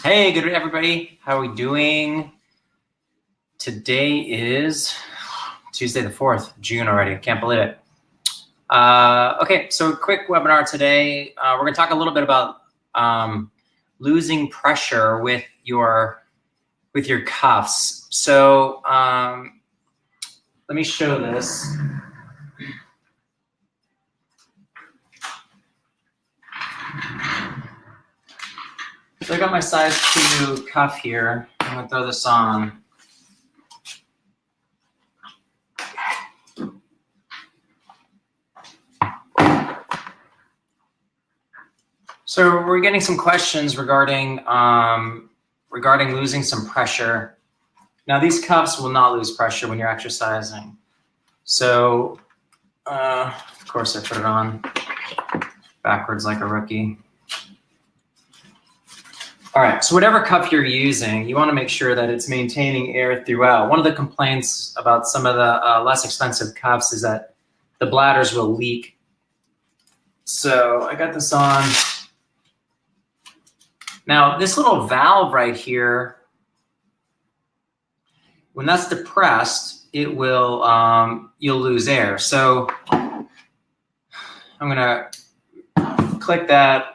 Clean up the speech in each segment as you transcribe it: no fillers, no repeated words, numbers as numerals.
Hey, good everybody. How are we doing? Today is Tuesday the 4th, June already. Can't believe it. Okay, so a quick webinar today. We're going to talk a little bit about losing pressure with your cuffs. So let me show this. So I got my size 2 cuff here. I'm going to throw this on. So we're getting some questions regarding losing some pressure. Now these cuffs will not lose pressure when you're exercising. So of course I put it on backwards like a rookie. All right, so whatever cuff you're using, you want to make sure that it's maintaining air throughout. One of the complaints about some of the less expensive cuffs is that the bladders will leak. So I got this on. Now this little valve right here, when that's depressed, it will you'll lose air. So I'm gonna click that.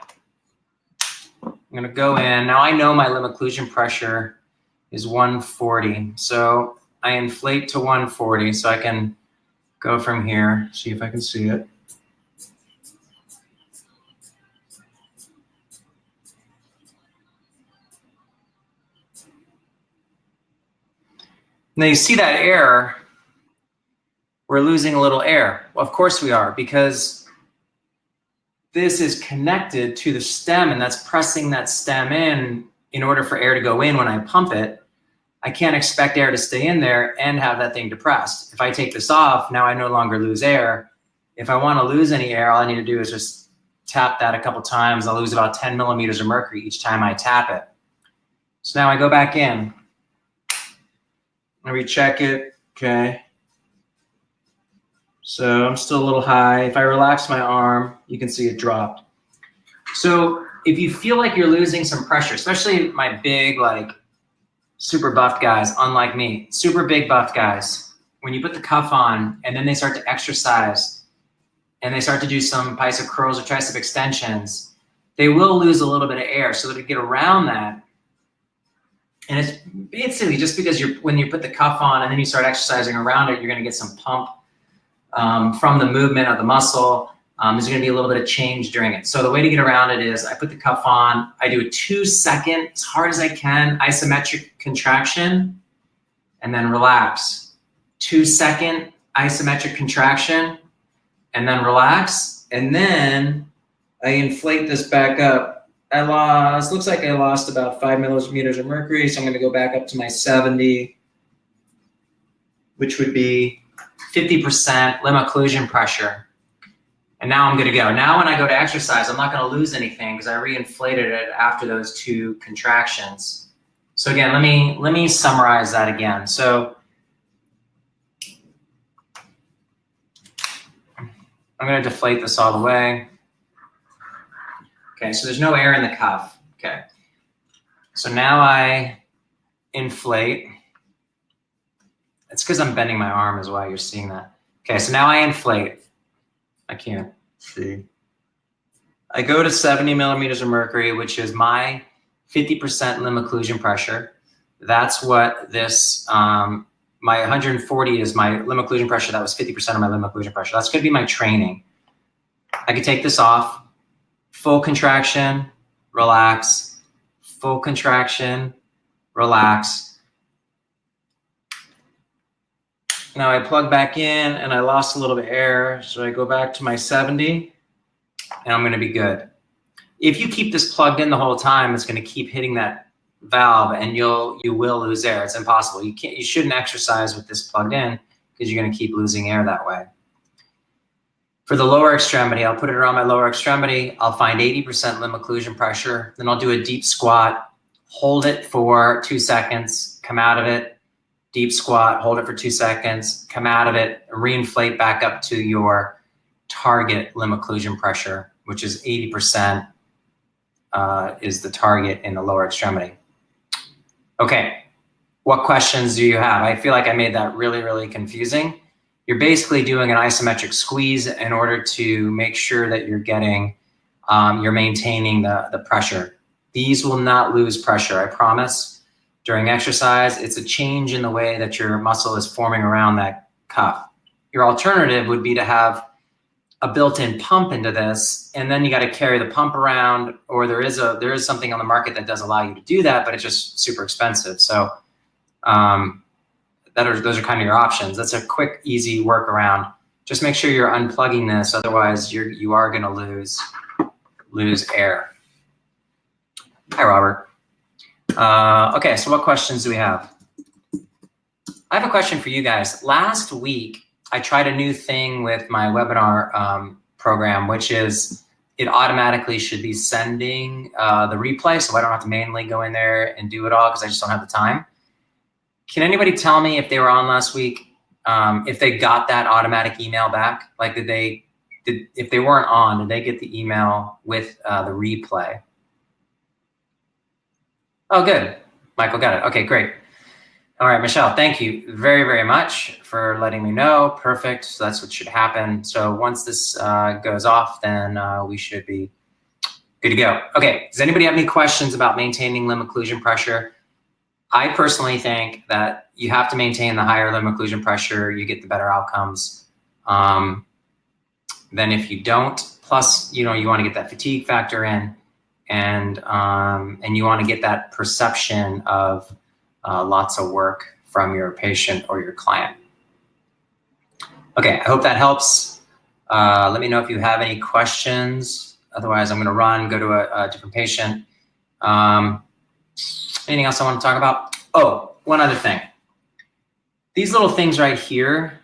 I'm gonna go in. Now I know my limb occlusion pressure is 140. So I inflate to 140 so I can go from here, see if I can see it. Now you see that air, we're losing a little air. Well, of course we are, because this is connected to the stem and that's pressing that stem in order for air to go in when I pump it. I can't expect air to stay in there and have that thing depressed. If I take this off, now I no longer lose air. If I want to lose any air, all I need to do is just tap that a couple times. I'll lose about 10 millimeters of mercury each time I tap it. So now I go back in. I recheck it, okay. So I'm still a little high. If I relax my arm, you can see it dropped. So if you feel like you're losing some pressure, especially my big, like super buffed guys, unlike me, super big buffed guys, when you put the cuff on and then they start to exercise and they start to do some bicep curls or tricep extensions, they will lose a little bit of air. So to get around that, and it's basically just because when you put the cuff on and then you start exercising around it, you're gonna get some pump from the movement of the muscle. There's gonna be a little bit of change during it. So the way to get around it is I put the cuff on, I do a 2-second, as hard as I can, isometric contraction, and then relax. 2-second isometric contraction, and then relax. And then I inflate this back up. Looks like I lost about 5 millimeters of mercury, so I'm gonna go back up to my 70, which would be 50% limb occlusion pressure. And now I'm good to go. Now when I go to exercise, I'm not gonna lose anything because I reinflated it after those 2 contractions. So again, let me summarize that again. So I'm gonna deflate this all the way. Okay, so there's no air in the cuff. Okay, so now I inflate. It's because I'm bending my arm is why you're seeing that. Okay, so now I inflate. I can't see. I go to 70 millimeters of mercury, which is my 50% limb occlusion pressure. That's what this, my 140 is my limb occlusion pressure. That was 50% of my limb occlusion pressure. That's gonna be my training. I could take this off. Full contraction, relax. Full contraction, relax. Now I plug back in and I lost a little bit of air, so I go back to my 70 and I'm gonna be good. If you keep this plugged in the whole time, it's gonna keep hitting that valve and you will lose air. It's impossible. You shouldn't exercise with this plugged in because you're gonna keep losing air that way. For the lower extremity, I'll put it around my lower extremity. I'll find 80% limb occlusion pressure. Then I'll do a deep squat, hold it for 2 seconds, come out of it, deep squat, hold it for 2 seconds, come out of it, reinflate back up to your target limb occlusion pressure, which is 80% is the target in the lower extremity. Okay, what questions do you have? I feel like I made that really, really confusing. You're basically doing an isometric squeeze in order to make sure that you're getting, you're maintaining the pressure. These will not lose pressure, I promise. During exercise, it's a change in the way that your muscle is forming around that cuff. Your alternative would be to have a built-in pump into this, and then you got to carry the pump around, or there is something on the market that does allow you to do that, but it's just super expensive. So those are kind of your options. That's a quick, easy workaround. Just make sure you're unplugging this, otherwise you are going to lose air. Hi, Robert. Okay, so what questions do we have? I have a question for you guys. Last week, I tried a new thing with my webinar program, which is it automatically should be sending the replay, so I don't have to manually go in there and do it all because I just don't have the time. Can anybody tell me if they were on last week, if they got that automatic email back? Like, if they weren't on, did they get the email with the replay? Oh, good. Michael got it. Okay, great. All right, Michelle, thank you very, very much for letting me know. Perfect. So that's what should happen. So once this goes off, then we should be good to go. Okay, does anybody have any questions about maintaining limb occlusion pressure? I personally think that you have to maintain the higher limb occlusion pressure, you get the better outcomes than if you don't. Plus, you want to get that fatigue factor in, and you want to get that perception of lots of work from your patient or your client. Okay, I hope that helps. Let me know if you have any questions. Otherwise, I'm going to go to a different patient. Anything else I want to talk about? Oh, one other thing. These little things right here,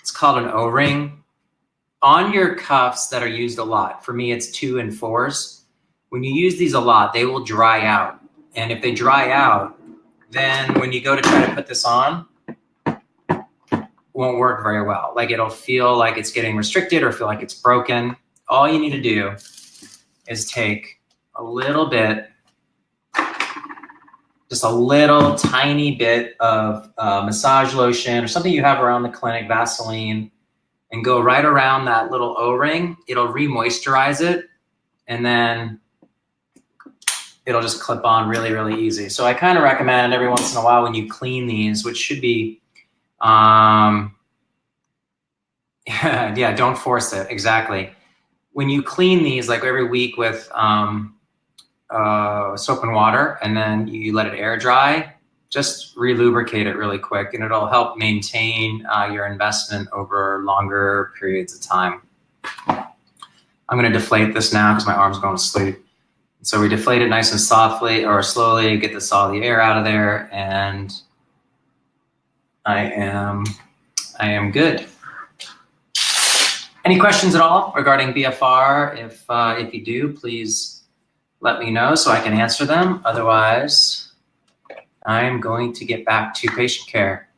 it's called an O-ring. On your cuffs that are used a lot, for me it's 2 and 4s. When you use these a lot, they will dry out. And if they dry out, then when you go to try to put this on, it won't work very well. Like, it'll feel like it's getting restricted or feel like it's broken. All you need to do is take a little bit, just a little tiny bit of massage lotion or something you have around the clinic, Vaseline, and go right around that little O-ring. It'll re-moisturize it, and then it'll just clip on really, really easy. So I kind of recommend every once in a while when you clean these, which should be, yeah, don't force it, exactly. When you clean these, like every week with soap and water, and then you let it air dry, just re-lubricate it really quick, and it'll help maintain your investment over longer periods of time. I'm gonna deflate this now because my arm's going to sleep. So we deflate it nice and softly or slowly, get all the air out of there, and I am good. Any questions at all regarding BFR? If you do, please let me know so I can answer them. Otherwise, I'm going to get back to patient care.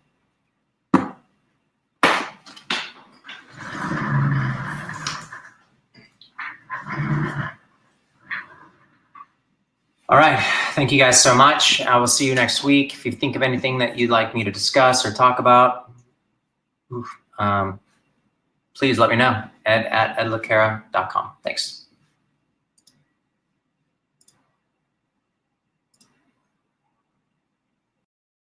All right, thank you guys so much. I will see you next week. If you think of anything that you'd like me to discuss or talk about, please let me know at edlacara.com. Thanks.